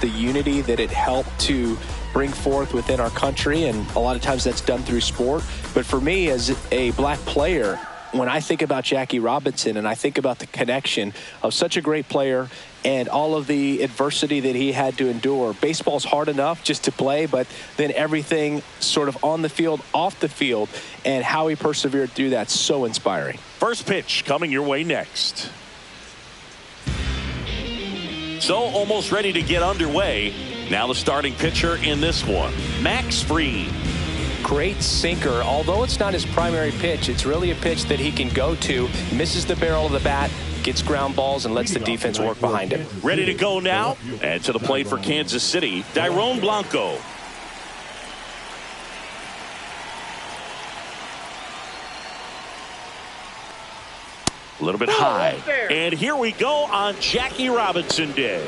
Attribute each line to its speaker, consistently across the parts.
Speaker 1: the unity that it helped to bring forth within our country, and a lot of times that's done through sport. But for me, as a black player, when I think about Jackie Robinson and I think about the connection of such a great player and all of the adversity that he had to endure, baseball's hard enough just to play, but then everything sort of on the field, off the field, and how he persevered through that, so inspiring.
Speaker 2: First pitch coming your way next. So almost ready to get underway. Now the starting pitcher in this one, Max Fried.
Speaker 1: Great sinker. Although it's not his primary pitch, it's really a pitch that he can go to, misses the barrel of the bat, gets ground balls, and lets the defense work behind him.
Speaker 2: Ready to go now. And to the plate for Kansas City, Dairon Blanco. A little bit high. And here we go on Jackie Robinson Day.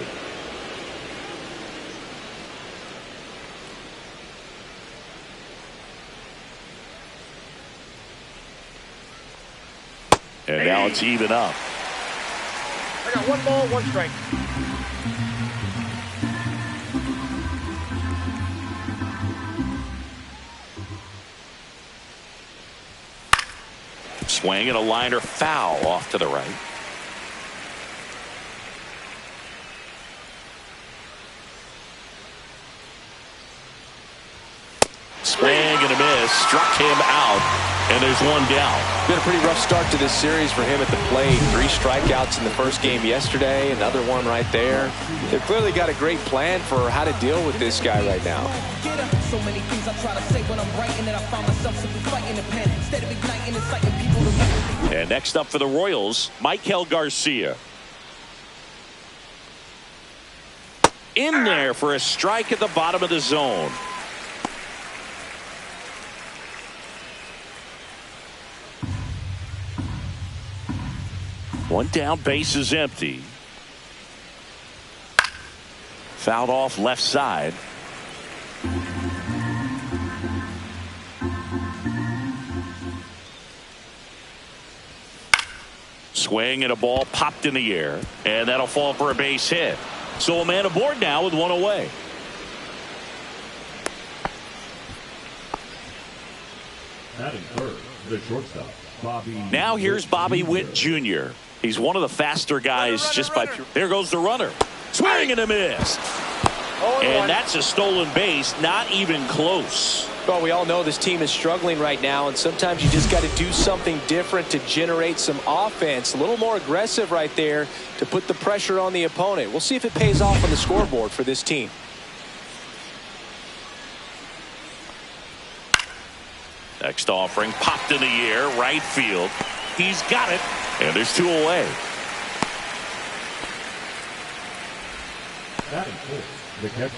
Speaker 2: And now it's even up.
Speaker 3: I got 1 ball, 1 strike.
Speaker 2: Swing and a liner foul off to the right. Swing and a miss. Struck him out. And there's 1 down.
Speaker 1: Been a pretty rough start to this series for him at the plate. 3 strikeouts in the first game yesterday. Another one right there. They've clearly got a great plan for how to deal with this guy right now.
Speaker 4: So many things I try to say when I'm writing, and I find myself simply fighting the pen instead of igniting and inciting people to.
Speaker 2: And next up for the Royals, Michael Garcia. In there for a strike at the bottom of the zone. One down, base is empty. Fouled off left side. Swing and a ball popped in the air, and that'll fall for a base hit. So a man aboard now with 1 away.
Speaker 5: Batting third, the shortstop, Bobby.
Speaker 2: Now here's Bobby Witt Jr. He's one of the faster guys just by. There goes the runner. Swing and a miss. And that's a stolen base, not even close.
Speaker 1: Well, we all know this team is struggling right now, and sometimes you just got to do something different to generate some offense. A little more aggressive right there to put the pressure on the opponent. We'll see if it pays off on the scoreboard for this team.
Speaker 2: Next offering popped in the air, right field. He's got it, and there's 2 away.
Speaker 5: Batting fourth, the catcher.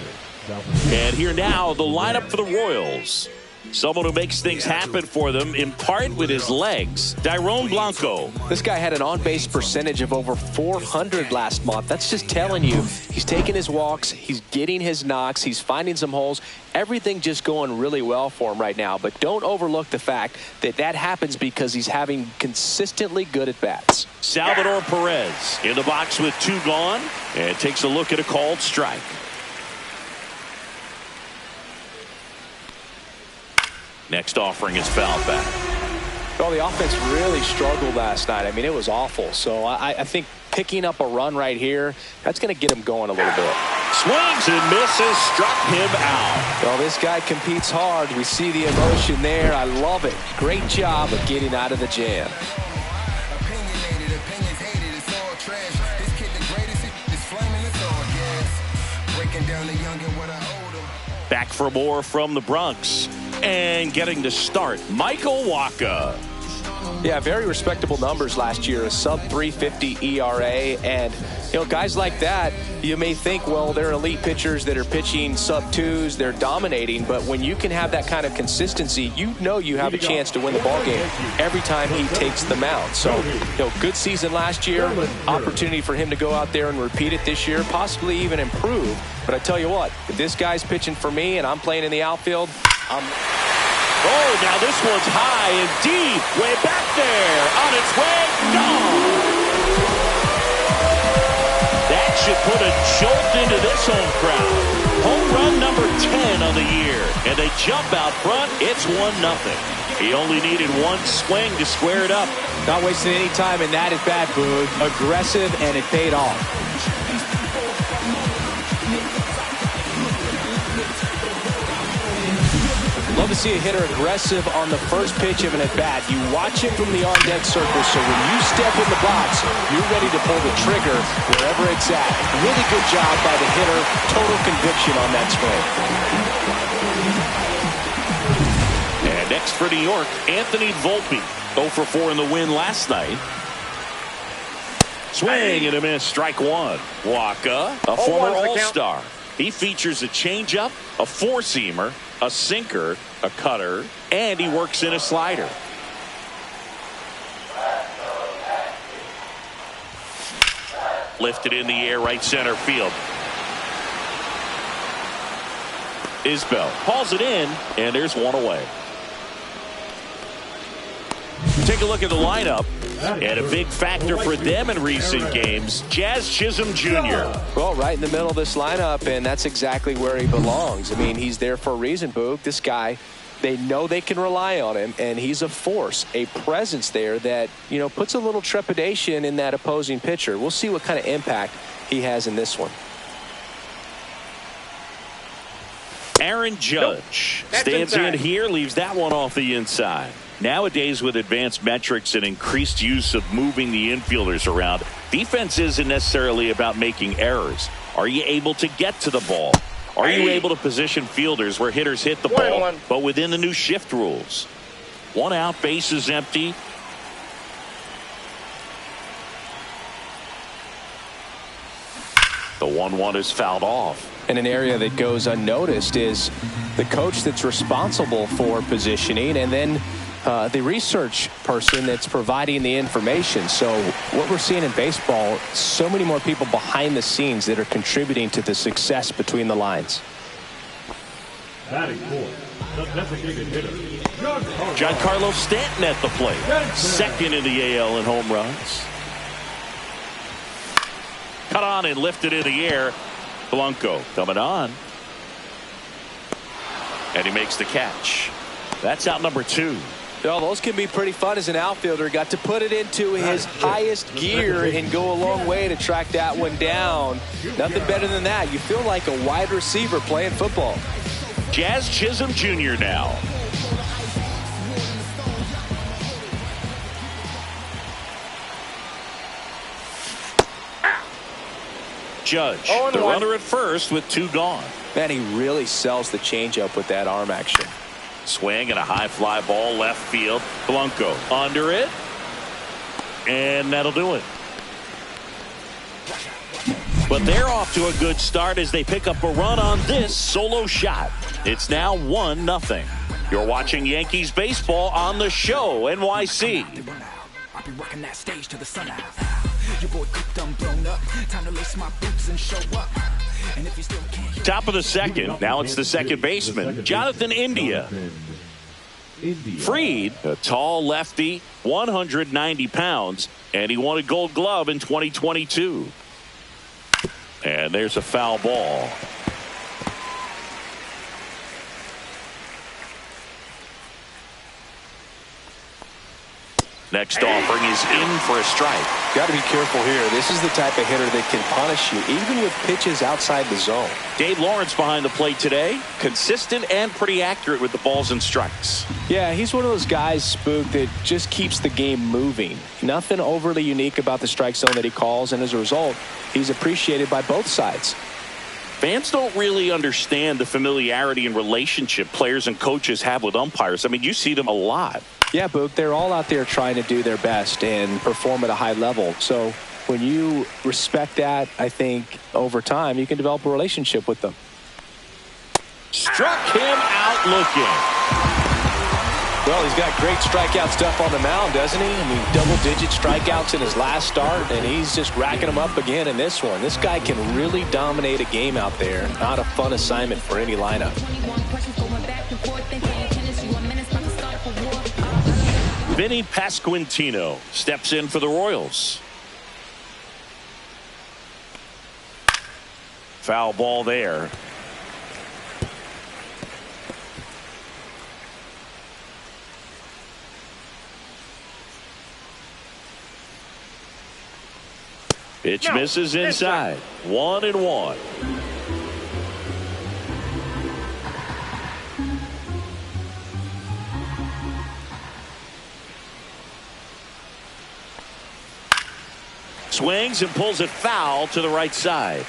Speaker 2: And here now, the lineup for the Royals. Someone who makes things happen for them, in part with his legs, Dairon Blanco.
Speaker 1: This guy had an on-base percentage of over 400 last month. That's just telling you he's taking his walks, he's getting his knocks, he's finding some holes. Everything just going really well for him right now. But don't overlook the fact that that happens because he's having consistently good at-bats.
Speaker 2: Salvador Perez in the box with 2 gone, and takes a look at a called strike. Next offering is fouled back.
Speaker 1: Well, the offense really struggled last night. I mean, it was awful. So I think picking up a run right here, that's going to get him going a little bit.
Speaker 2: Swings and misses, struck him out.
Speaker 1: Well, this guy competes hard. We see the emotion there. I love it. Great job of getting out of the jam.
Speaker 2: Back for more from the Bronx. And getting to start, Michael Wacha.
Speaker 1: Yeah, very respectable numbers last year, a sub-350 ERA. And, you know, guys like that, you may think, well, they're elite pitchers that are pitching sub-2s, they're dominating. But when you can have that kind of consistency, you know you have a chance to win the ballgame every time he takes the mound. So, you know, good season last year, opportunity for him to go out there and repeat it this year, possibly even improve. But I tell you what, if this guy's pitching for me and I'm playing in the outfield,
Speaker 2: Oh, now this one's high and deep, way back there, on its way, gone. That should put a jolt into this home crowd. Home run number 10 on the year. And they jump out front. It's 1-0. He only needed one swing to square it up.
Speaker 1: Not wasting any time in that at bat, Boog. Aggressive, and it paid off. Love to see a hitter aggressive on the first pitch of an at-bat. You watch it from the on-deck circle, so when you step in the box, you're ready to pull the trigger wherever it's at. Really good job by the hitter. Total conviction on that swing.
Speaker 2: And next for New York, Anthony Volpe. 0 for 4 in the win last night. Swing and a miss. Strike one. Waka, a former All-Star. He features a changeup, a four-seamer, a sinker, a cutter, and he works in a slider. Lifted in the air, right center field. Isbell hauls it in, and there's one away. Take a look at the lineup. And a big factor for them in recent games, Jazz Chisholm Jr.
Speaker 1: Well, right in the middle of this lineup, and that's exactly where he belongs. I mean, he's there for a reason, Boog. This guy, they know they can rely on him, and he's a force, a presence there that, you know, puts a little trepidation in that opposing pitcher. We'll see what kind of impact he has in this one.
Speaker 2: Aaron Judge stands in here, leaves that one off the inside. Nowadays, with advanced metrics and increased use of moving the infielders around, defense isn't necessarily about making errors. Are you able to get to the ball? Are you able to position fielders where hitters hit the ball, but within the new shift rules? 1 out, base is empty. The 1-1 is fouled off.
Speaker 1: And an area that goes unnoticed is the coach that's responsible for positioning, and then the research person that's providing the information. So what we're seeing in baseball, so many more people behind the scenes that are contributing to the success between the lines.
Speaker 5: Batting fourth, the designated hitter,
Speaker 2: Giancarlo Stanton at the plate. Second in the AL in home runs. Cut on and lifted in the air. Blanco coming on. And he makes the catch. That's out number 2.
Speaker 1: Well, those can be pretty fun as an outfielder. Got to put it into his highest gear and go a long way to track that one down. Nothing better than that. You feel like a wide receiver playing football.
Speaker 2: Jazz Chisholm Jr. now. Judge, the runner at first with 2 gone.
Speaker 1: Man, he really sells the changeup with that arm action.
Speaker 2: Swing and a high fly ball left field. Blanco under it. And that'll do it. But they're off to a good start as they pick up a run on this solo shot. It's now 1-0. You're watching Yankees baseball on the show, NYC.
Speaker 6: I'll be rocking that stage to the sun out. Your boy cooked, I'm blown up. Time to lace my boots and show up. And if you still can't.
Speaker 2: Top of the second. Now it's the second baseman, Jonathan India. Fried, a tall lefty, 190 pounds, and he won a Gold Glove in 2022. And there's a foul ball. Next offering is in for a strike.
Speaker 1: Got to be careful here. This is the type of hitter that can punish you, even with pitches outside the zone.
Speaker 2: Dave Lawrence behind the plate today. Consistent and pretty accurate with the balls and strikes.
Speaker 1: Yeah, he's one of those guys, Spook, that just keeps the game moving. Nothing overly unique about the strike zone that he calls, and as a result, he's appreciated by both sides.
Speaker 2: Fans don't really understand the familiarity and relationship players and coaches have with umpires. I mean, you see them a lot.
Speaker 1: Yeah, Boog, they're all out there trying to do their best and perform at a high level. So when you respect that, I think over time you can develop a relationship with them.
Speaker 2: Struck him out looking.
Speaker 1: Well, he's got great strikeout stuff on the mound, doesn't he? I mean, double-digit strikeouts in his last start, and he's just racking them up again in this one. This guy can really dominate a game out there. Not a fun assignment for any lineup.
Speaker 2: Vinny Pasquantino steps in for the Royals. Foul ball there. Pitch misses inside. 1-1. Swings and pulls it foul to the right side.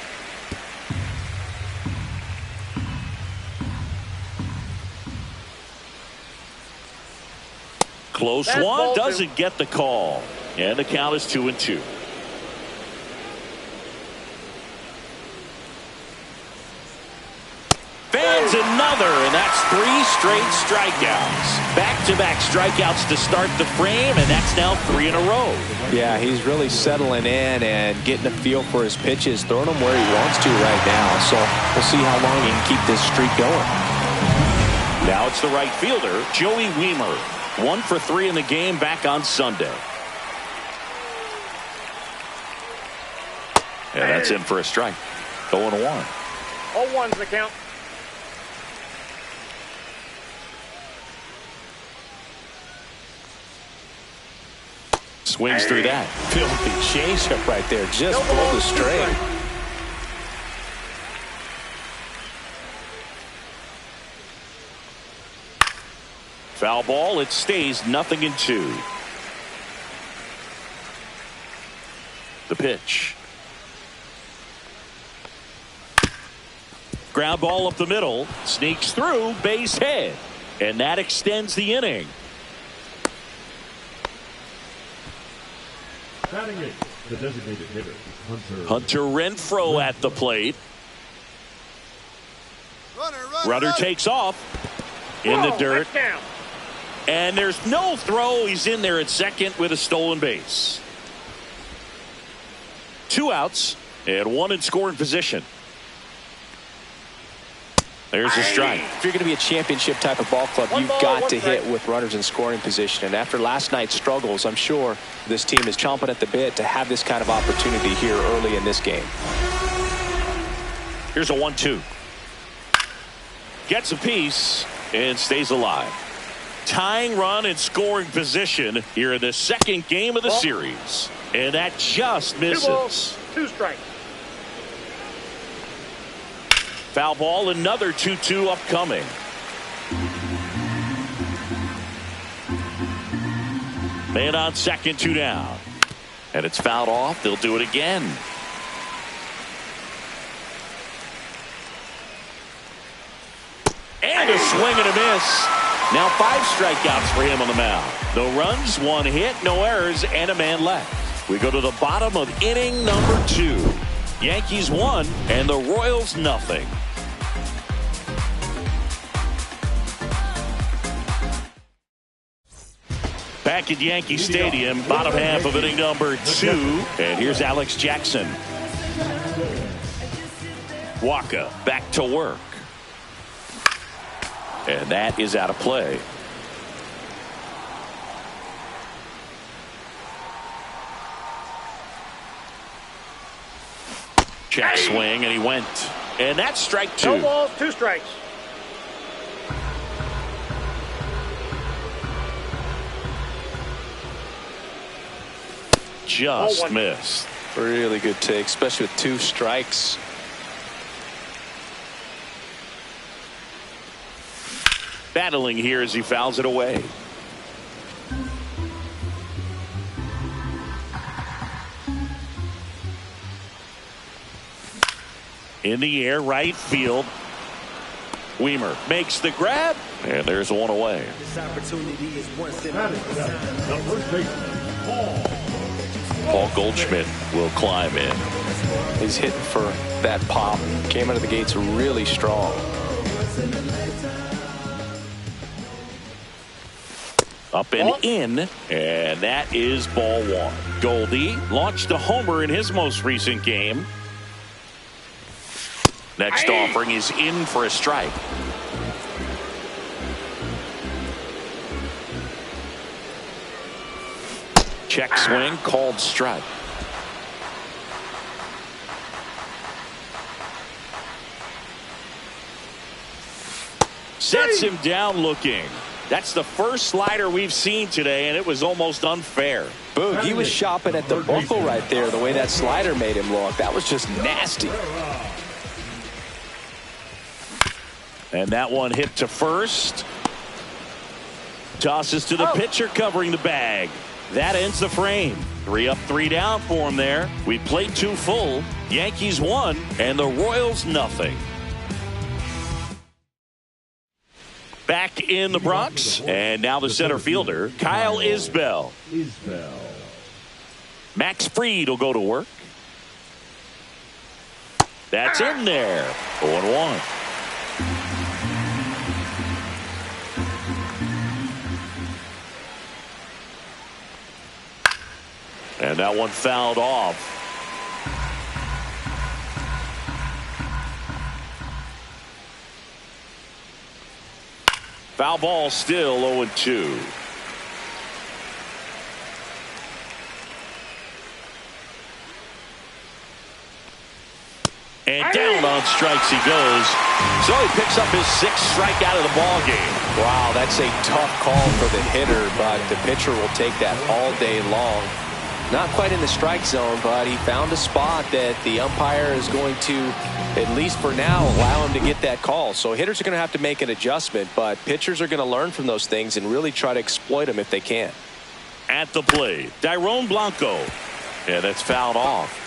Speaker 2: Close one, doesn't get the call. And the count is 2-2. Fans another, and that's 3 straight strikeouts. Back-to-back strikeouts to start the frame, and that's now 3 in a row.
Speaker 1: Yeah, he's really settling in and getting a feel for his pitches, throwing them where he wants to right now. So we'll see how long he can keep this streak going.
Speaker 2: Now it's the right fielder, Joey Wiemer. 1 for 3 in the game back on Sunday. And that's in for a strike. 0-1.
Speaker 3: 0-1's the count.
Speaker 2: Swings through that.
Speaker 1: Filthy changeup right there. Just pulled the straight.
Speaker 2: Foul ball. It stays 0-2. The pitch. Ground ball up the middle. Sneaks through. Base hit. And that extends the inning.
Speaker 5: Batting eighth, the designated hitter,
Speaker 2: Hunter Renfroe at the plate. Runner takes off in the dirt. And there's no throw. He's in there at second with a stolen base. 2 outs and 1 in scoring position. There's a strike.
Speaker 1: If you're going to be a championship type of ball club, you've got to hit with runners in scoring position. And after last night's struggles, I'm sure this team is chomping at the bit to have this kind of opportunity here early in this game.
Speaker 2: Here's a 1-2. Gets a piece and stays alive. Tying run in scoring position here in the second game of the series. And that just misses.
Speaker 3: 2 balls, 2 strikes.
Speaker 2: Foul ball, another 2-2 upcoming. Man on second, 2 down. And it's fouled off. They'll do it again. And a swing and a miss. Now 5 strikeouts for him on the mound. No runs, 1 hit, no errors, and a man left. We go to the bottom of inning number 2. Yankees 1 and the Royals nothing. Back at Yankee Stadium, bottom half of inning number 2. And here's Alex Jackson. Waka back to work. And that is out of play. Check swing, and he went. And that's strike 2.
Speaker 3: 2 balls, 2 strikes.
Speaker 2: Just missed.
Speaker 1: Really good take, especially with 2 strikes.
Speaker 2: Battling here as he fouls it away. In the air, right field. Wiemer makes the grab, and there's 1 away.
Speaker 4: This opportunity is once in a
Speaker 5: batting seventh, the first baseman,
Speaker 2: Paul Goldschmidt will climb in.
Speaker 1: He's hitting for that pop. Came out of the gates really strong.
Speaker 2: Up and in, and that is ball 1. Goldie launched a homer in his most recent game. Next offering is in for a strike. Check swing, called strike. Sets him down looking. That's the first slider we've seen today, and it was almost unfair.
Speaker 1: Boog, he was shopping at the buckle right there, the way that slider made him look. That was just nasty.
Speaker 2: And that one hit to first. Tosses to the pitcher covering the bag. That ends the frame. 3 up, 3 down for him there. We played 2 full. Yankees 1 and the Royals nothing. Back in the Bronx, and now the center fielder, Kyle Isbell. Max Fried will go to work. That's in there. 0-1. And that one fouled off. Foul ball, still 0-2. And down on strikes he goes. So he picks up his 6th strikeout of the ball game.
Speaker 1: Wow, that's a tough call for the hitter, but the pitcher will take that all day long. Not quite in the strike zone, but he found a spot that the umpire is going to, at least for now, allow him to get that call. So hitters are going to have to make an adjustment, but pitchers are going to learn from those things and really try to exploit them if they can.
Speaker 2: At the plate, Dairon Blanco. Yeah, that's fouled off.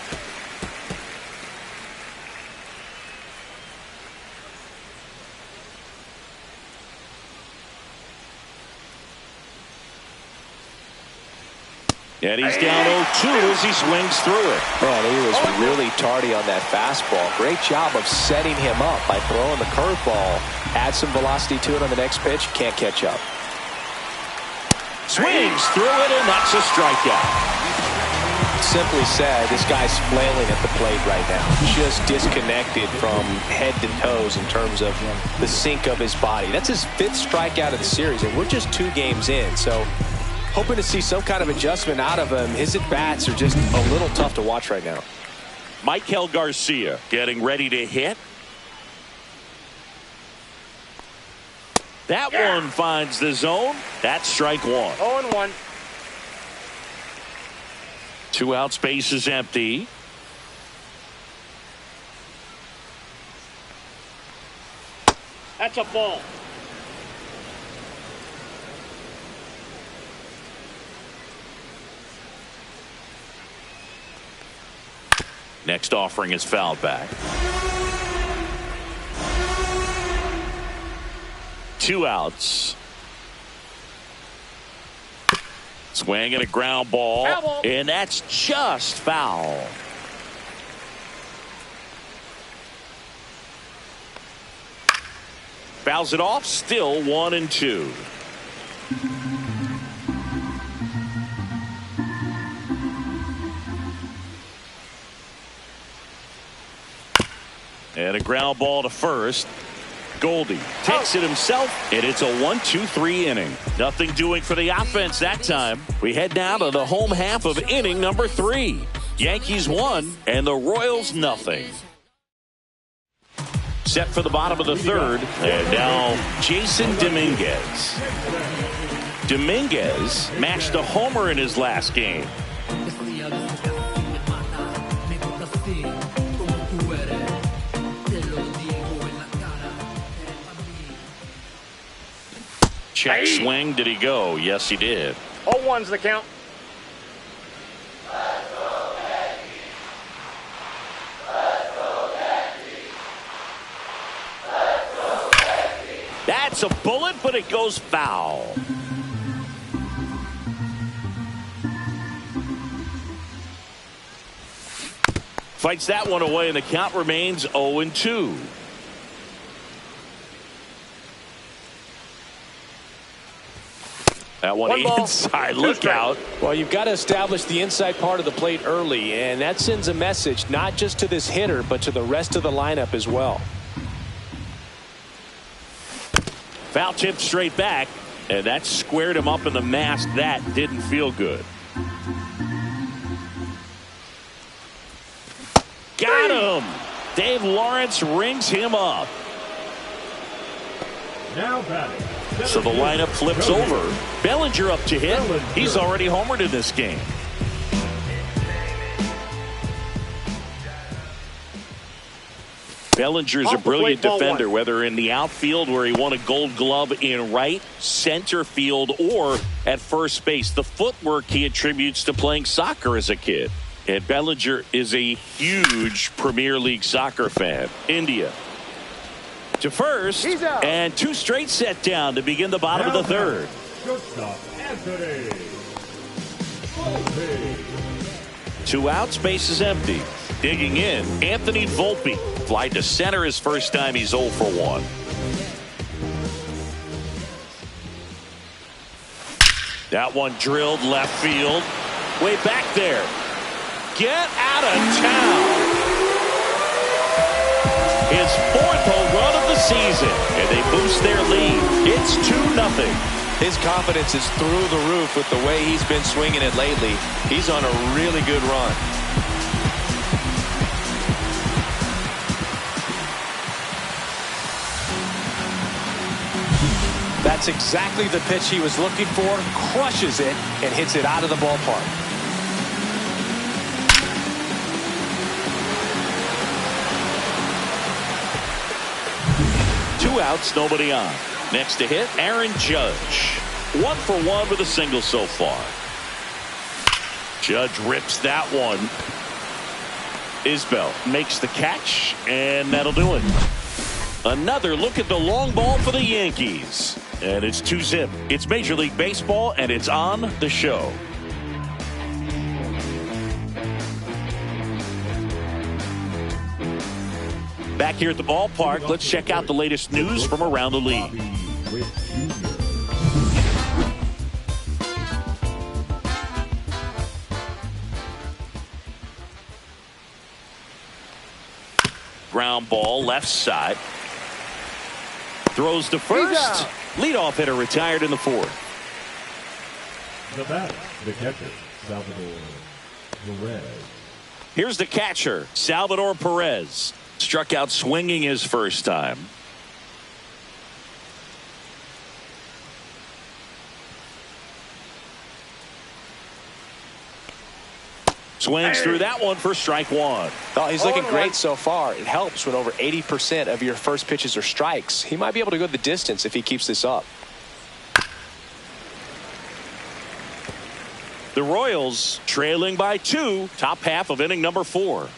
Speaker 2: And he's down 0-2 as he swings through it.
Speaker 1: Man, he was really tardy on that fastball. Great job of setting him up by throwing the curveball. Add some velocity to it on the next pitch. Can't catch up.
Speaker 2: Swings through it, and that's a strikeout.
Speaker 1: Simply said, this guy's flailing at the plate right now. Just disconnected from head to toes in terms of the sink of his body. That's his 5th strikeout of the series, and we're just 2 games in. So hoping to see some kind of adjustment out of him. His at-bats are just a little tough to watch right now.
Speaker 2: Michael Garcia getting ready to hit. That one finds the zone. That's strike 1.
Speaker 3: 0-1.
Speaker 2: 2 outs, base is empty.
Speaker 3: That's a ball.
Speaker 2: Next offering is fouled back. 2 outs. Swing and a ground ball. And that's just foul. Fouls it off. Still 1-2. And a ground ball to first. Goldie takes it himself, and it's a 1-2-3 inning. Nothing doing for the offense that time. We head now to the home half of inning number 3. Yankees 1 and the Royals nothing. Set for the bottom of the 3rd, and now Jason Dominguez. Dominguez matched a homer in his last game. Check swing. Did he go? Yes, he did.
Speaker 3: 0-1's the count.
Speaker 2: That's a bullet, but it goes foul. Fights that one away, and the count remains 0-2. That one inside. Look out.
Speaker 1: Well, you've got to establish the inside part of the plate early, and that sends a message not just to this hitter, but to the rest of the lineup as well.
Speaker 2: Foul tip straight back, and that squared him up in the mask. That didn't feel good. Got him. Dave Lawrence rings him up.
Speaker 5: Now batting.
Speaker 2: So the lineup flips over. Bellinger up to hit. He's already homered in this game. Bellinger's a brilliant defender, whether in the outfield where he won a Gold Glove in right, center field, or at first base. The footwork he attributes to playing soccer as a kid. And Bellinger is a huge Premier League soccer fan. India to first, and 2 straight set down to begin the bottom of the third.
Speaker 5: Shortstop Anthony Volpe.
Speaker 2: 2 outs, base is empty. Digging in, Anthony Volpe. Fly to center his first time. He's 0 for 1. That one drilled left field. Way back there. Get out of town. His 4th home run of the season. And they boost their lead. It's 2-0.
Speaker 1: His confidence is through the roof with the way he's been swinging it lately. He's on a really good run. That's exactly the pitch he was looking for. Crushes it and hits it out of the ballpark.
Speaker 2: Two outs, nobody on. Next to hit, Aaron Judge. 1 for 1 with a single so far. Judge rips that one. Isbell makes the catch, and that'll do it. Another look at the long ball for the Yankees. And it's 2-zip. It's Major League Baseball, and it's on the show. Back here at the ballpark, let's check out the latest news from around the league. Ground ball, left side. Throws to first. Leadoff hitter retired in the 4th.
Speaker 5: The batter, the catcher, Salvador Perez.
Speaker 2: Here's the catcher, Salvador Perez. Struck out swinging his first time. Swings through that one for strike 1.
Speaker 1: Oh, he's looking great so far. It helps when over 80% of your first pitches are strikes. He might be able to go the distance if he keeps this up.
Speaker 2: The Royals trailing by 2, top half of inning number 4.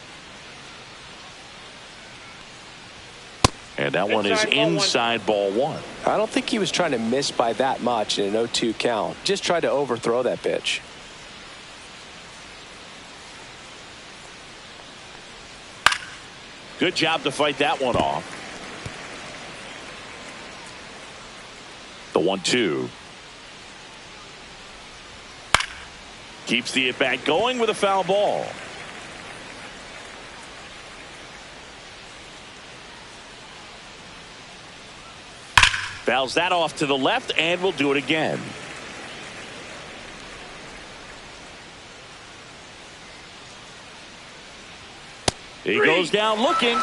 Speaker 2: And that one is inside ball 1.
Speaker 1: I don't think he was trying to miss by that much in an 0-2 count. Just tried to overthrow that pitch.
Speaker 2: Good job to fight that one off. The 1-2. Keeps the at-bat going with a foul ball. Fouls that off to the left and will do it again. He goes down looking.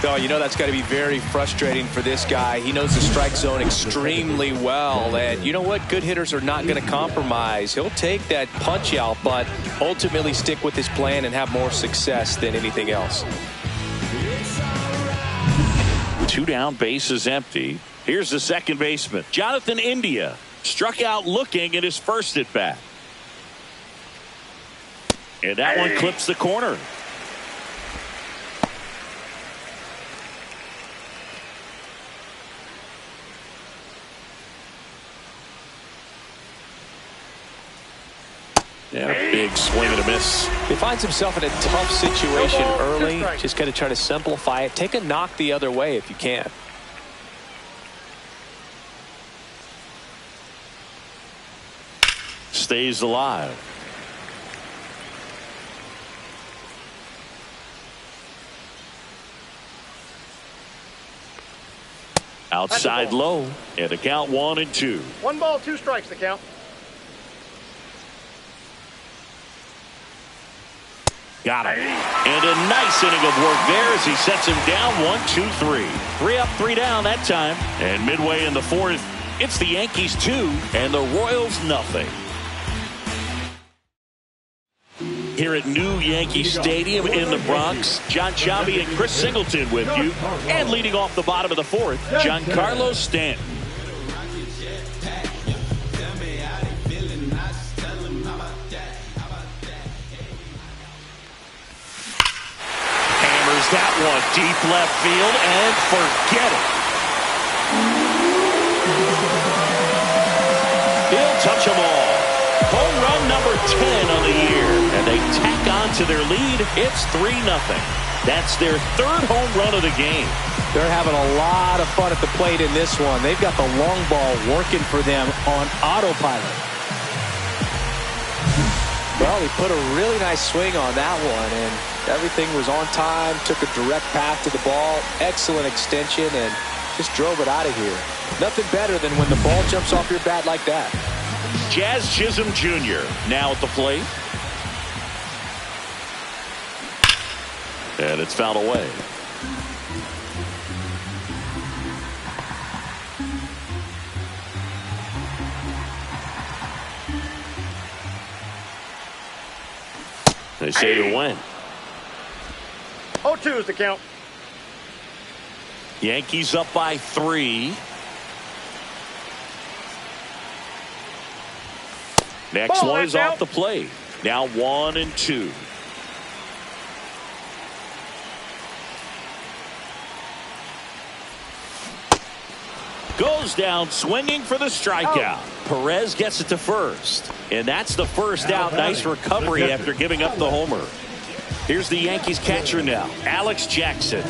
Speaker 1: Oh, you know that's got to be very frustrating for this guy. He knows the strike zone extremely well. And you know what? Good hitters are not going to compromise. He'll take that punch out, but ultimately stick with his plan and have more success than anything else.
Speaker 2: 2 down, base is empty. Here's the second baseman, Jonathan India. Struck out looking in his first at bat. And that one clips the corner. Yeah, big swing and a miss.
Speaker 1: He finds himself in a tough situation early. Just got to try to simplify it. Take a knock the other way if you can.
Speaker 2: Stays alive. Outside low. And the count 1-2.
Speaker 3: 1 ball, 2 strikes the count.
Speaker 2: Got him. And a nice inning of work there as he sets him down 1-2-3. 3 up, 3 down that time. And midway in the fourth, it's the Yankees 2 and the Royals nothing. Here at New Yankee Stadium in the Bronx, John Sciambi and Chris Singleton with you. And leading off the bottom of the fourth, Giancarlo Stanton. Hammers that one deep left field and forget it. He'll touch them all. Home run number 10 on the year. And they tack on to their lead. It's 3-0. That's their third home run of the game.
Speaker 1: They're having a lot of fun at the plate in this one. They've got the long ball working for them on autopilot. Well, he put a really nice swing on that one, and everything was on time, took a direct path to the ball, excellent extension, and just drove it out of here. Nothing better than when the ball jumps off your bat like that.
Speaker 2: Jazz Chisholm Jr. now at the plate. And it's fouled away. They say to win.
Speaker 3: 0-2 is the count.
Speaker 2: Yankees up by 3. Next
Speaker 3: Ball,
Speaker 2: one is
Speaker 3: out.
Speaker 2: off the plate. Now 1-2. Goes down swinging for the strikeout. Perez gets it to first. And that's the first out. Nice recovery after giving up the homer. Here's the Yankees catcher now, Alex Jackson.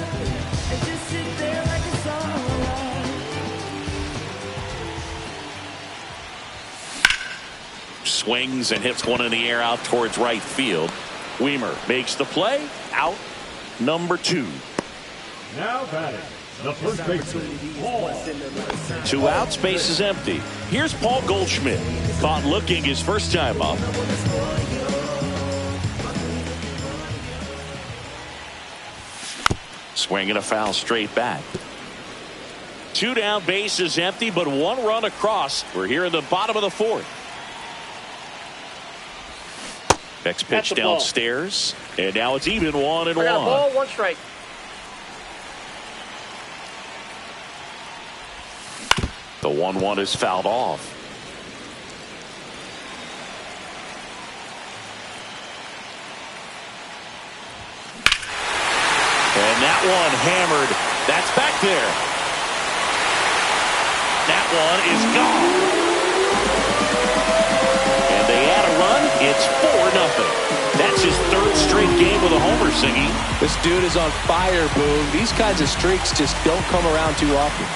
Speaker 2: Swings and hits one in the air out towards right field. Weimer makes the play. Out number 2.
Speaker 5: Now batting, the first baseman, Paul.
Speaker 2: 2 outs, base is empty. Here's Paul Goldschmidt. Caught looking his first time up. Swinging a foul straight back. 2 down, base is empty, but 1 run across. We're here in the bottom of the fourth. Next pitch downstairs, and now it's even 1-1.
Speaker 3: I got a ball, 1 strike.
Speaker 2: The 1-1 is fouled off. And that one hammered. That's back there. That one is gone. And they add a run. It's 4-0. That's his 3rd straight game with a homer, Singy.
Speaker 1: This dude is on fire, Boone. These kinds of streaks just don't come around too often.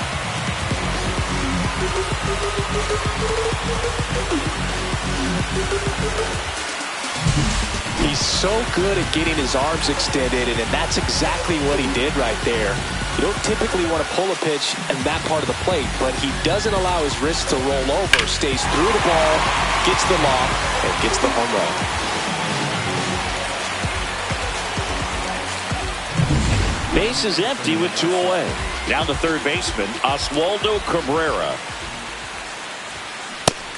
Speaker 1: He's so good at getting his arms extended, and that's exactly what he did right there. You don't typically want to pull a pitch in that part of the plate, but he doesn't allow his wrist to roll over, stays through the ball, gets the lob, and gets the home run.
Speaker 2: Base is empty with 2 away. Down to third baseman, Oswaldo Cabrera.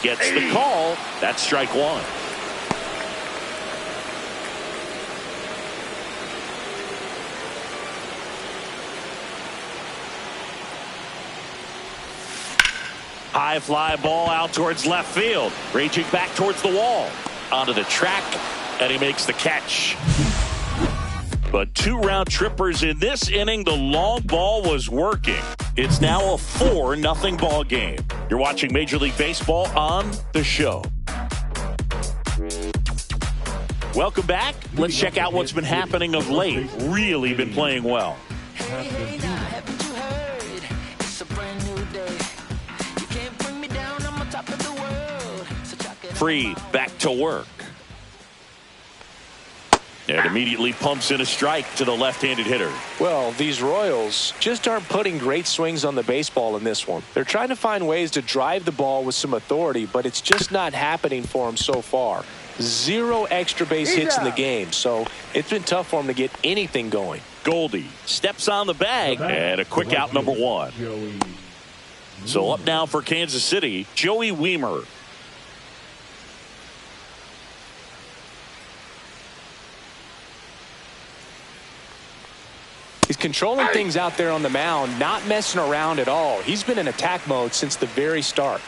Speaker 2: Gets the call. That's strike 1. High fly ball out towards left field. Raging back towards the wall. Onto the track, and he makes the catch. But 2 round trippers in this inning. The long ball was working. It's now a 4-0 ball game. You're watching Major League Baseball on The Show. Welcome back. Let's check out what's been happening of late. Really been playing well.
Speaker 6: Hey, now, haven't you heard? It's a brand new day. You can't bring me down, I'm on top of the world. So chalk it up.
Speaker 2: Free back to work. And immediately pumps in a strike to the left-handed hitter.
Speaker 1: Well, these Royals just aren't putting great swings on the baseball in this one. They're trying to find ways to drive the ball with some authority, but it's just not happening for them so far. 0 extra base hits in the game, so it's been tough for him to get anything going.
Speaker 2: Goldie steps on the bag, and a quick out, number 1. So up now for Kansas City, Joey Wiemer.
Speaker 1: He's controlling things out there on the mound, not messing around at all. He's been in attack mode since the very start.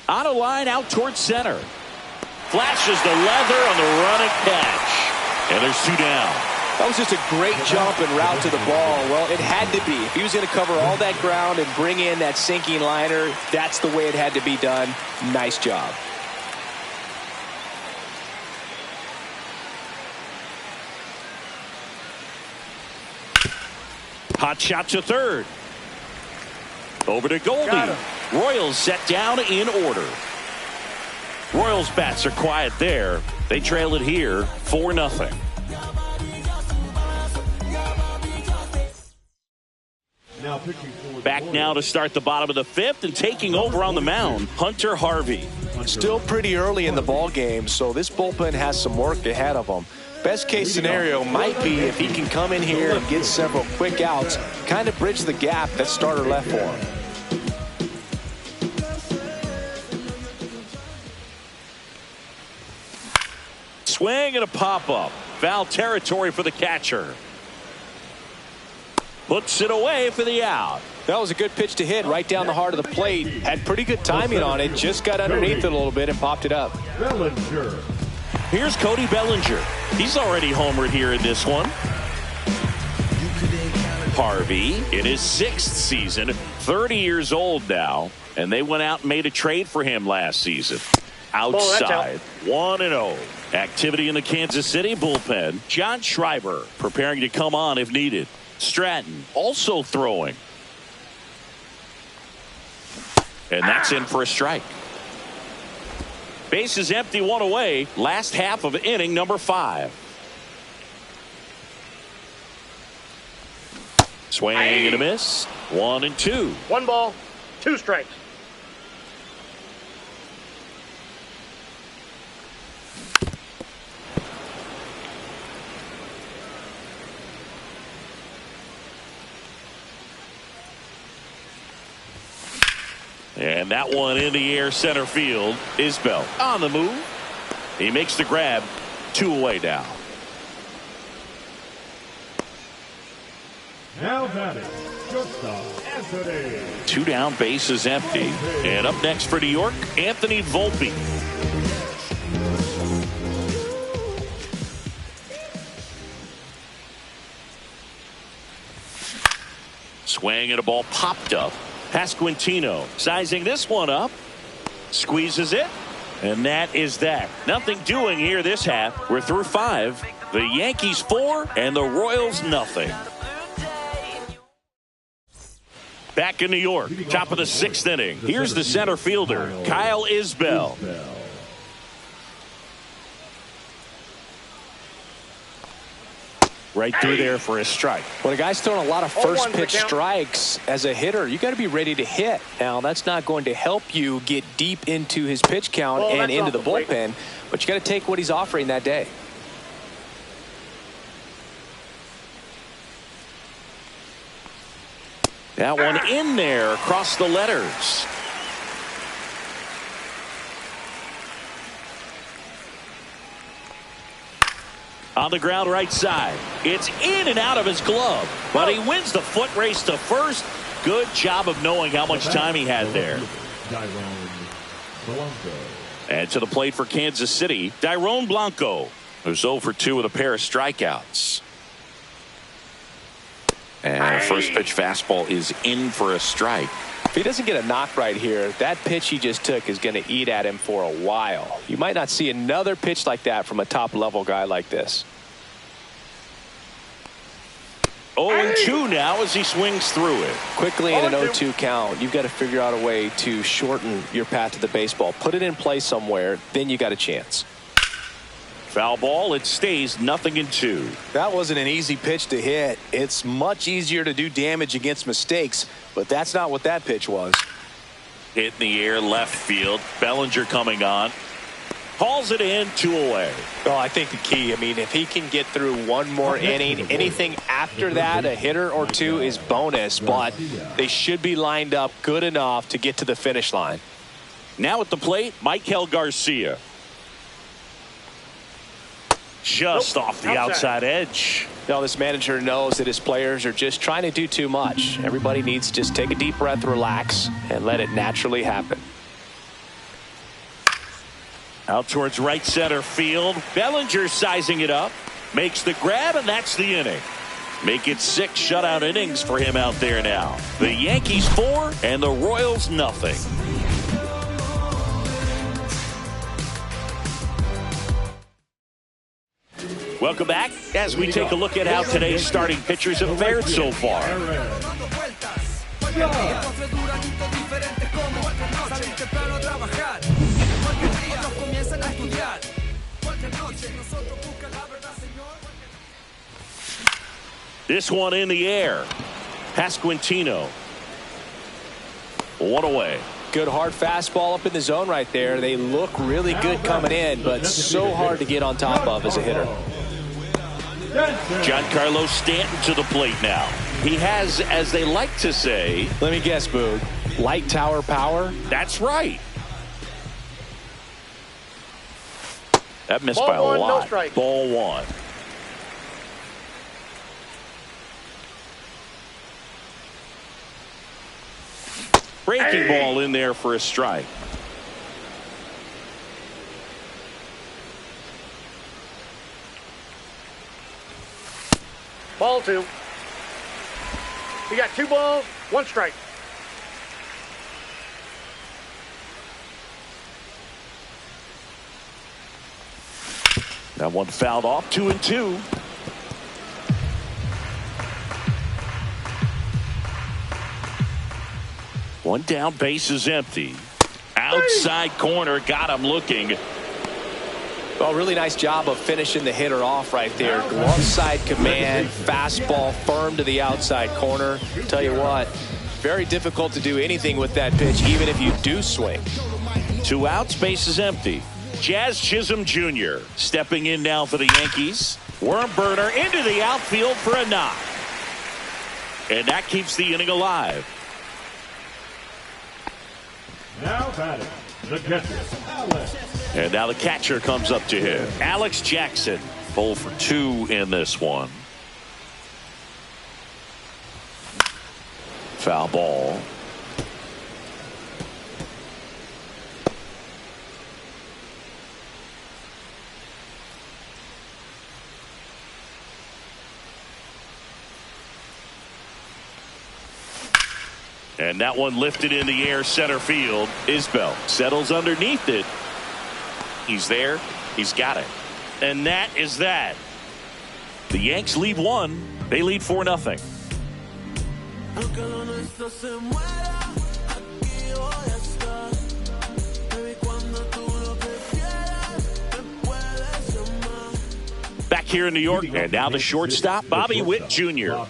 Speaker 2: On a line out towards center. Flashes the leather on the running catch. And there's 2 down.
Speaker 1: That was just a great jump and route to the ball. Well, it had to be. If he was going to cover all that ground and bring in that sinking liner, that's the way it had to be done. Nice job.
Speaker 2: Hot shot to third. Over to Goldie. Royals set down in order. Royals bats are quiet there. They trail it here 4-0. Back now to start the bottom of the 5th, and taking over on the mound, Hunter Harvey.
Speaker 1: Still pretty early in the ball game, so this bullpen has some work ahead of them. Best case scenario might be if he can come in here and get several quick outs, kind of bridge the gap that starter left for him.
Speaker 2: Swing and a pop-up. Foul territory for the catcher. Puts it away for the out.
Speaker 1: That was a good pitch to hit right down the heart of the plate. Had pretty good timing on it. Just got underneath it a little bit and popped it up.
Speaker 5: Bellinger.
Speaker 2: Here's Cody Bellinger. He's already homered here in this one. Harvey in his 6th season, 30 years old now, and they went out and made a trade for him last season. Outside, 1-0. Activity in the Kansas City bullpen. John Schreiber preparing to come on if needed. Stratton also throwing. And that's in for a strike. Base is empty, 1 away. Last half of inning number 5. Swing and a miss. 1-2.
Speaker 3: 1 ball, 2 strikes.
Speaker 2: And that one in the air center field. Isbell on the move. He makes the grab. 2 away now.
Speaker 5: Now batting, shortstop Anthony.
Speaker 2: 2 down, base is empty. And up next for New York, Anthony Volpe. Swing and a ball popped up. Pasquantino sizing this one up. Squeezes it. And that is that. Nothing doing here this half. We're through 5. The Yankees 4 and the Royals nothing. Back in New York, top of the 6th inning. Here's the center fielder, Kyle Isbell. Right through there for a strike.
Speaker 1: When a guy's throwing a lot of first pitch strikes as a hitter, you got to be ready to hit. Now, that's not going to help you get deep into his pitch count and into the bullpen, but you got to take what he's offering that day.
Speaker 2: That one in there across the letters. On the ground right side. It's in and out of his glove. But he wins the foot race to first. Good job of knowing how much time he had there. And to the plate for Kansas City, Dairon Blanco, who's 0 for 2 with a pair of strikeouts. And a first pitch fastball is in for a strike.
Speaker 1: If he doesn't get a knock right here, that pitch he just took is going to eat at him for a while. You might not see another pitch like that from a top level guy like this.
Speaker 2: 0-2 now as he swings through it.
Speaker 1: Quickly in an 0-2 count, you've got to figure out a way to shorten your path to the baseball. Put it in play somewhere, then you got a chance.
Speaker 2: Foul ball, it stays 0-2.
Speaker 1: That wasn't an easy pitch to hit. It's much easier to do damage against mistakes, but that's not what that pitch was.
Speaker 2: hit in the air left field. Bellinger coming on. Calls it in, 2 away.
Speaker 1: Well, I think the key, I mean, if he can get through one more inning, anything after that, a hitter or two is bonus, but they should be lined up good enough to get to the finish line.
Speaker 2: Now at the plate, Maikel Garcia. Just off the outside edge.
Speaker 1: Now, this manager knows that his players are just trying to do too much. Everybody needs to just take a deep breath, relax, and let it naturally happen.
Speaker 2: Out towards right center field. Bellinger sizing it up. Makes the grab, and that's the inning. Make it 6 shutout innings for him out there now. The Yankees 4 and the Royals nothing. Welcome back as we take a look at how today's starting pitchers have fared so far. This one in the air. Pasquantino. 1 away.
Speaker 1: Good hard fastball up in the zone right there. They look really good coming in, but so hard to get on top of as a hitter.
Speaker 2: Giancarlo Stanton to the plate now. He has, as they like to say,
Speaker 1: let me guess, Boog, light tower power?
Speaker 2: That's right. That missed
Speaker 3: Ball
Speaker 2: by a
Speaker 3: one,
Speaker 2: lot.
Speaker 3: no strike.
Speaker 2: Ball 1. Breaking ball in there for a strike.
Speaker 3: Ball 2. You got 2 balls, 1 strike.
Speaker 2: That one fouled off. 2-2. One down, base is empty. Outside corner, got him looking.
Speaker 1: Well, really nice job of finishing the hitter off right there. Glove side command, fastball firm to the outside corner. Tell you what, very difficult to do anything with that pitch, even if you do swing.
Speaker 2: 2 outs, base is empty. Jazz Chisholm Jr. stepping in now for the Yankees. Worm burner into the outfield for a knock. And that keeps the inning alive.
Speaker 5: Now batting, the catcher, Alex.
Speaker 2: And now the catcher comes up to him. Alex Jackson, 0 for 2 in this one. Foul ball. And that one lifted in the air center field. Isbell settles underneath it. He's there. He's got it. And that is that. The Yanks lead 1. They lead 4-0. Back here in New York, and now the shortstop, Bobby Witt Jr.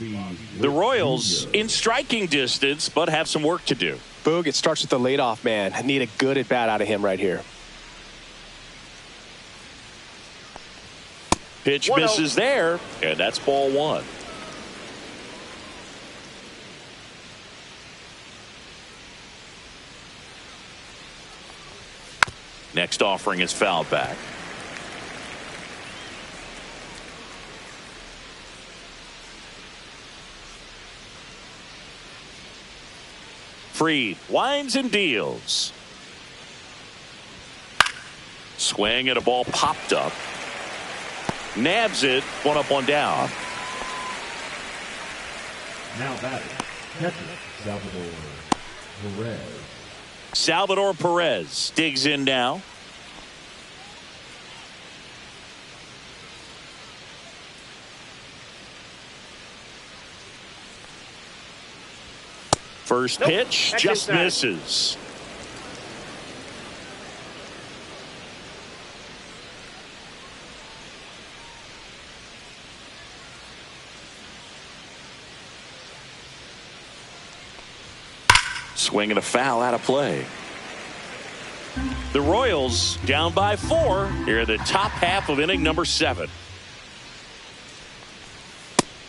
Speaker 2: The Royals in striking distance, but have some work to do.
Speaker 1: Boog, it starts with the leadoff man. I need a good at bat out of him right here.
Speaker 2: Pitch misses there, and that's ball 1. Next offering is fouled back. Fried winds and deals. Swing and a ball popped up. Nabs it. 1 up, 1 down.
Speaker 5: Now batting, catcher, Salvador Perez.
Speaker 2: Salvador Perez digs in now. First pitch just misses. Swing and a foul out of play. The Royals down by 4 here in the top half of inning number 7.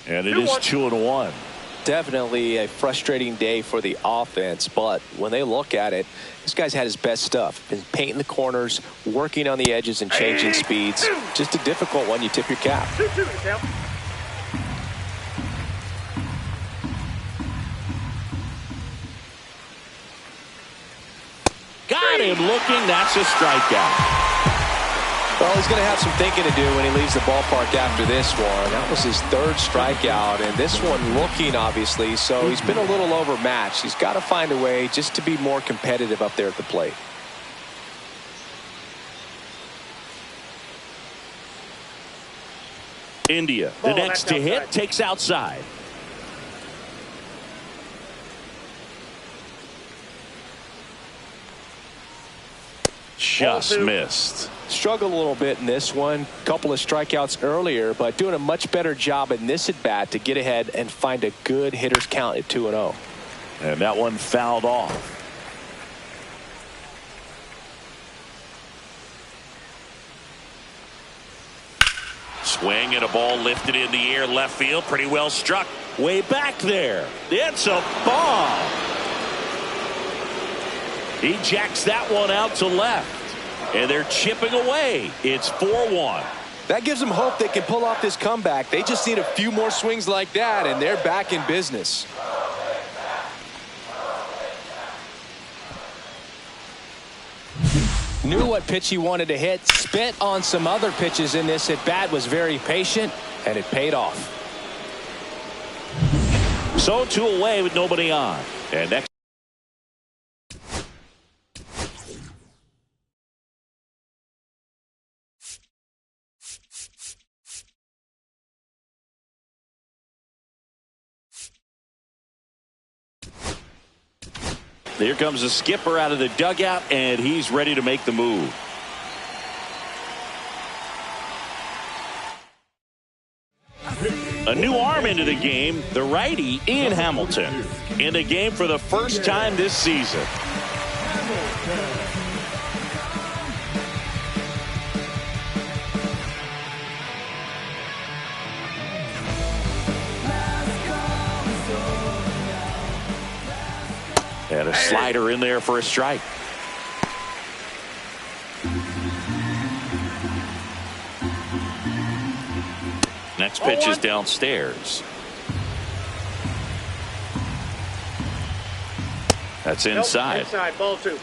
Speaker 2: And it is 2-1.
Speaker 1: Definitely a frustrating day for the offense, but when they look at it, this guy's had his best stuff. Been painting the corners, working on the edges and changing speeds. Just a difficult one. You tip your cap.
Speaker 2: Got him looking. That's a strikeout.
Speaker 1: Well, he's going to have some thinking to do when he leaves the ballpark after this one. That was his 3rd strikeout, and this one looking, obviously, so he's been a little overmatched. He's got to find a way just to be more competitive up there at the plate.
Speaker 2: India, the next to hit, takes outside. Just missed.
Speaker 1: Struggled a little bit in this one. Couple of strikeouts earlier, but doing a much better job in this at bat to get ahead and find a good hitter's count at 2-0.
Speaker 2: And that one fouled off. Swing and a ball lifted in the air left field. Pretty well struck. Way back there. It's a bomb. He jacks that one out to left. And they're chipping away. It's 4-1.
Speaker 1: That gives them hope they can pull off this comeback. They just need a few more swings like that, and they're back in business. Knew what pitch he wanted to hit. Spit on some other pitches in this at bat. Was very patient, and it paid off.
Speaker 2: So 2 away with nobody on. And next. Here comes the skipper out of the dugout, and he's ready to make the move. A new arm into the game, the righty Ian Hamilton, in the game for the first time this season. And a slider in there for a strike. Next pitch is downstairs. That's inside.
Speaker 3: Inside, ball 2.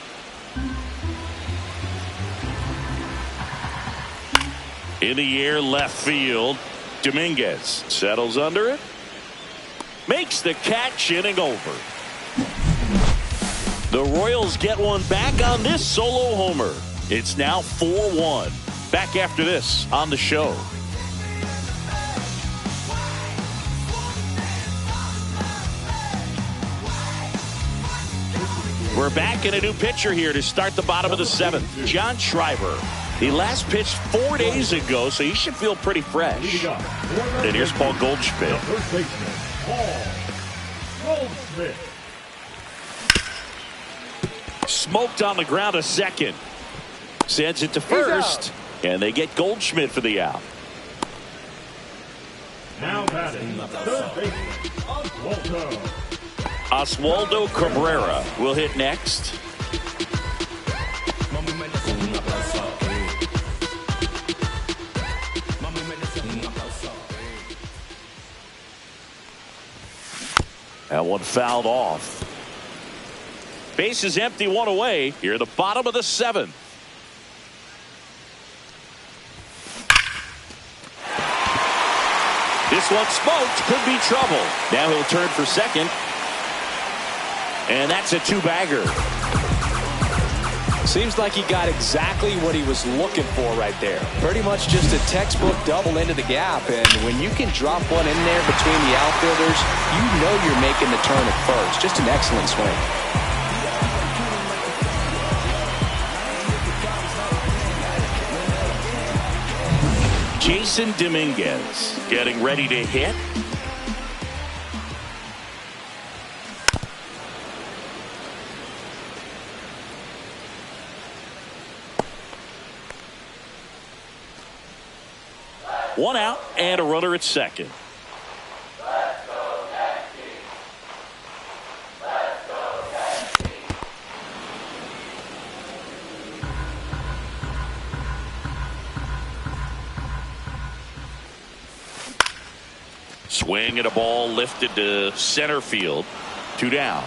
Speaker 2: In the air, left field. Dominguez settles under it. Makes the catch, inning over. The Royals get one back on this solo homer. It's now 4-1. Back after this on the show. We're back in a new pitcher here to start the bottom of the 7th. John Schreiber. He last pitched 4 days ago, so he should feel pretty fresh. And here's Paul Goldschmidt.
Speaker 5: First baseman, Paul Goldschmidt.
Speaker 2: Smoked on the ground a second. Sends it to first. And they get Goldschmidt for the out.
Speaker 5: Now batting, third baseman,
Speaker 2: Oswaldo Cabrera will hit next. That one fouled off. Base is empty, 1 away. Here at the bottom of the 7th. This one smoked, could be trouble. Now he'll turn for second. And that's a 2-bagger.
Speaker 1: Seems like he got exactly what he was looking for right there. Pretty much just a textbook double into the gap. And when you can drop one in there between the outfielders, you know you're making the turn at first. Just an excellent swing.
Speaker 2: Jason Dominguez getting ready to hit. One out and a runner at second. Swing and a ball lifted to center field. 2 down.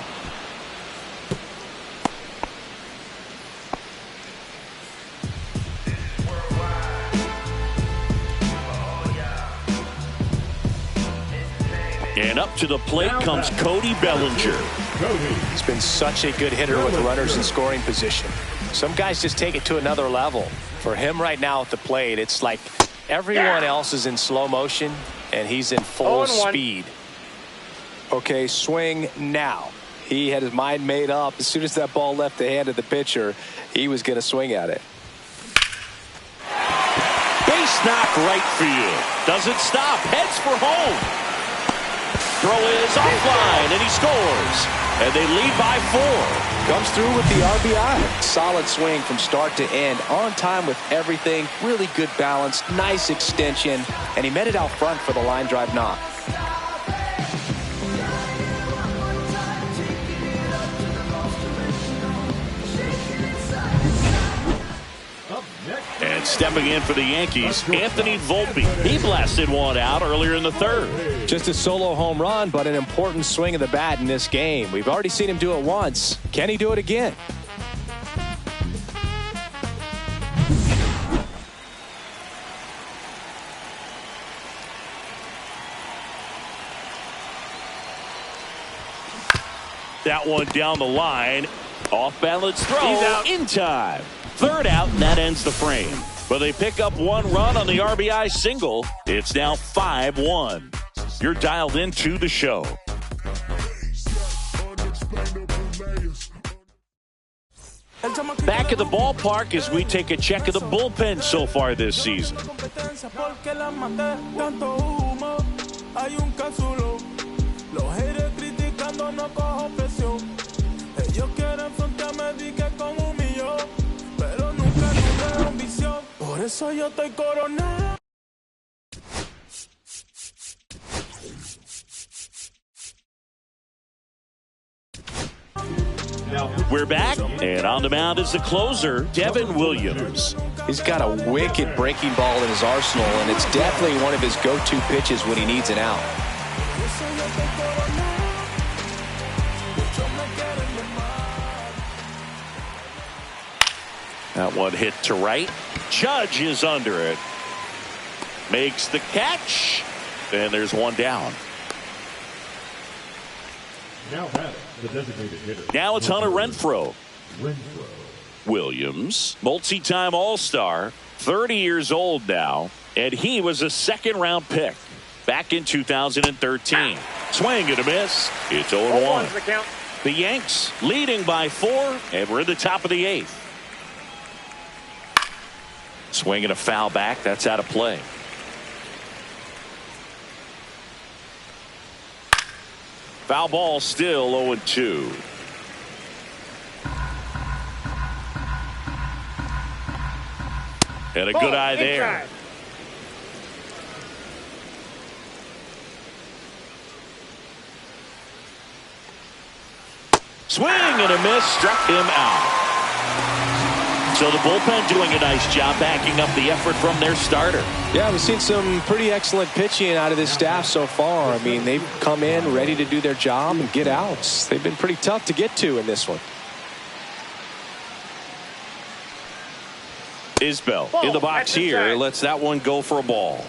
Speaker 2: And up to the plate comes Cody Bellinger.
Speaker 1: He's been such a good hitter with runners in scoring position. Some guys just take it to another level. For him right now at the plate, it's like everyone else is in slow motion and he's in full speed. Okay, swing now. He had his mind made up. As soon as that ball left the hand of the pitcher, he was going to swing at it.
Speaker 2: Base knock right field. Doesn't stop. Heads for home. Throw is offline, and he scores. And they lead by 4.
Speaker 1: Comes through with the RBI. Solid swing from start to end. On time with everything. Really good balance. Nice extension. And he met it out front for the line drive knock.
Speaker 2: And stepping in for the Yankees, Anthony Volpe. He blasted one out earlier in the 3rd.
Speaker 1: Just a solo home run, but an important swing of the bat in this game. We've already seen him do it once. Can he do it again?
Speaker 2: That one down the line. Off balance throw in time. 3rd out, and that ends the frame. But they pick up 1 run on the RBI single. It's now 5-1. You're dialed into the show. Back at the ballpark as we take a check of the bullpen so far this season. We're back, and on the mound is the closer, Devin Williams.
Speaker 1: He's got a wicked breaking ball in his arsenal, and it's definitely one of his go-to pitches when he needs an out.
Speaker 2: That one hit to right. Judge is under it. Makes the catch. And there's 1 down.
Speaker 5: Now batting, the designated hitter.
Speaker 2: Now it's Hunter Renfroe. Williams, multi-time All-Star, 30 years old now, and he was a 2nd-round pick back in 2013. Swing and a miss. It's 0-1. The Yanks leading by 4, and we're in the top of the 8th. Swing and a foul back. That's out of play. Foul ball still 0-2. And a good eye there. Swing and a miss. Struck him out. So the bullpen doing a nice job backing up the effort from their starter.
Speaker 1: Yeah, we've seen some pretty excellent pitching out of this staff so far. I mean, they've come in ready to do their job and get outs. They've been pretty tough to get to in this one.
Speaker 2: Isbell in the box here. Lets that one go for a ball.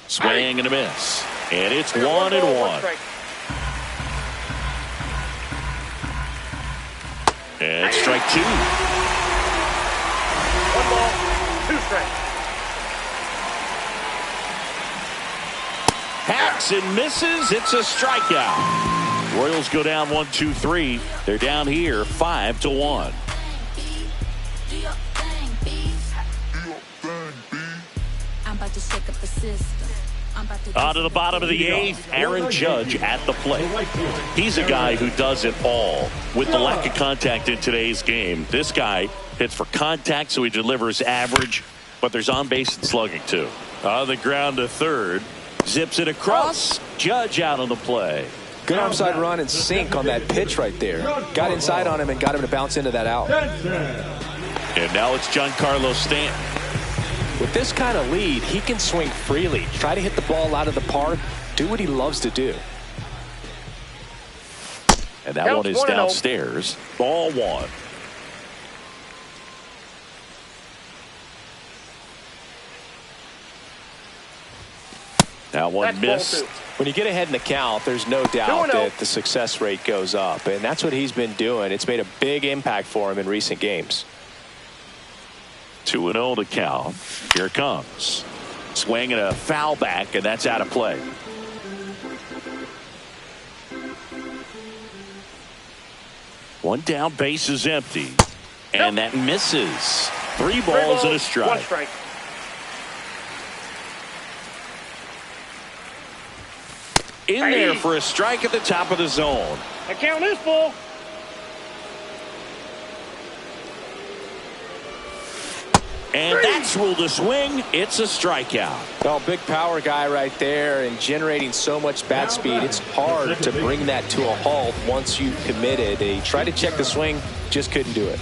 Speaker 2: Swing and a miss. And it's 1-1. And strike 2.
Speaker 3: 1 ball, 2 strikes.
Speaker 2: Hacks and misses. It's a strikeout. Royals go down 1-2-3. They're down here 5-1.
Speaker 7: I'm about to shake up the system.
Speaker 2: On to the bottom of the eighth, Aaron Judge at the plate. He's a guy who does it all. With the lack of contact in today's game, this guy hits for contact, so he delivers average, but there's on-base and slugging too. On the ground to third, zips it across, Judge out on the play.
Speaker 1: Good onside run and sink on that pitch right there. Got inside on him and got him to bounce into that out.
Speaker 2: And now it's Giancarlo Stanton.
Speaker 1: With this kind of lead, he can swing freely, try to hit the ball out of the park, do what he loves to do.
Speaker 2: And that one is downstairs. Ball one. That one missed.
Speaker 1: When you get ahead in the count, there's no doubt that the success rate goes up, and that's what he's been doing. It's made a big impact for him in recent games.
Speaker 2: 2-0 to count. Here it comes. Swing and a foul back, and that's out of play. One down, base is empty. And that misses. 3 balls and a strike.
Speaker 3: 1 strike.
Speaker 2: In there for a strike at the top of the zone.
Speaker 3: The count is full.
Speaker 2: And that's ruled a swing. It's a strikeout.
Speaker 1: Well, big power guy right there and generating so much bat speed. It's hard to bring that to a halt once you've committed. He tried to check the swing, just couldn't do it.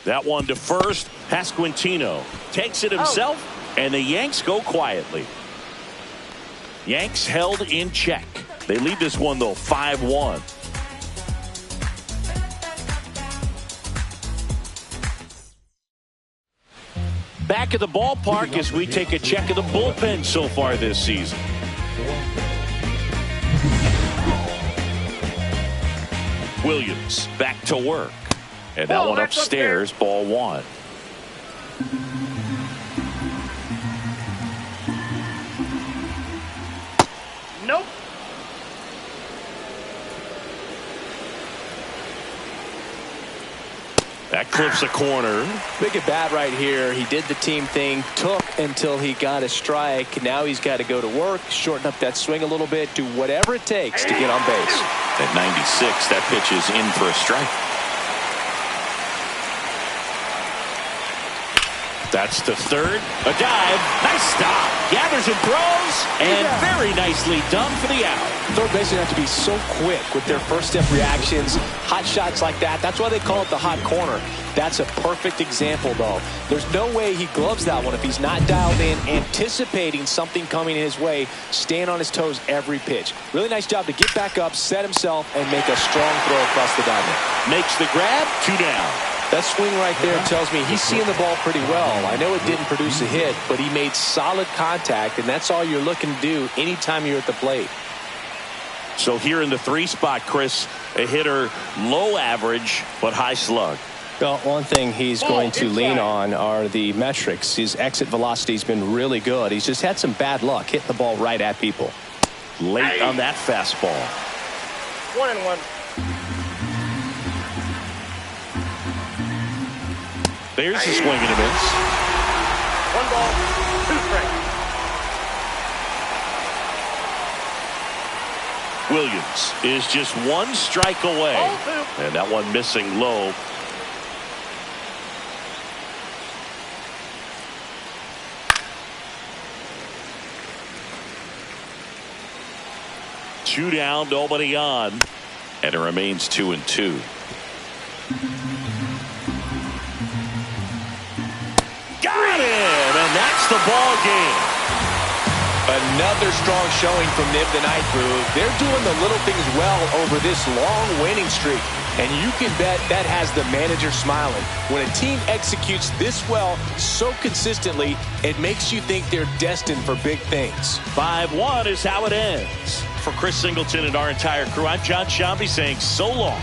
Speaker 2: That one to first. Pasquantino takes it himself, and the Yanks go quietly. Yanks held in check. They lead this one, though, 5-1. Back at the ballpark as we take a check of the bullpen so far this season. Williams back to work. And that one upstairs, ball one.
Speaker 3: Nope.
Speaker 2: That clips a corner.
Speaker 1: Big at bat right here. He did the team thing, took until he got a strike. Now he's got to go to work, shorten up that swing a little bit, do whatever it takes to get on base.
Speaker 2: At 96, that pitch is in for a strike. That's to third. A dive. Nice stop. Gathers and throws. And very nicely done for the out.
Speaker 1: Third basemen have to be so quick with their first step reactions. Hot shots like that. That's why they call it the hot corner. That's a perfect example, though. There's no way he gloves that one if he's not dialed in, anticipating something coming his way, staying on his toes every pitch. Really nice job to get back up, set himself, and make a strong throw across the diamond.
Speaker 2: Makes the grab. 2 down.
Speaker 1: That swing right there tells me he's seeing the ball pretty well. I know it didn't produce a hit, but he made solid contact, and that's all you're looking to do anytime you're at the plate.
Speaker 2: So here in the 3 spot, Chris, a hitter low average but high slug.
Speaker 1: Well, one thing he's going to lean on are the metrics. His exit velocity has been really good. He's just had some bad luck hitting the ball right at people.
Speaker 2: Late on that fastball.
Speaker 3: 1-1.
Speaker 2: There's a swing and a miss.
Speaker 3: 1 ball, 2 strikes.
Speaker 2: Williams is just 1 strike away. And that one missing low. Two down, nobody on. And it remains 2-2. Got him! And that's the ball game.
Speaker 1: Another strong showing from Nib tonight, Drew. They're doing the little things well over this long winning streak. And you can bet that has the manager smiling. When a team executes this well so consistently, it makes you think they're destined for big things.
Speaker 2: 5-1 is how it ends. For Chris Singleton and our entire crew, I'm John Shambi saying so long.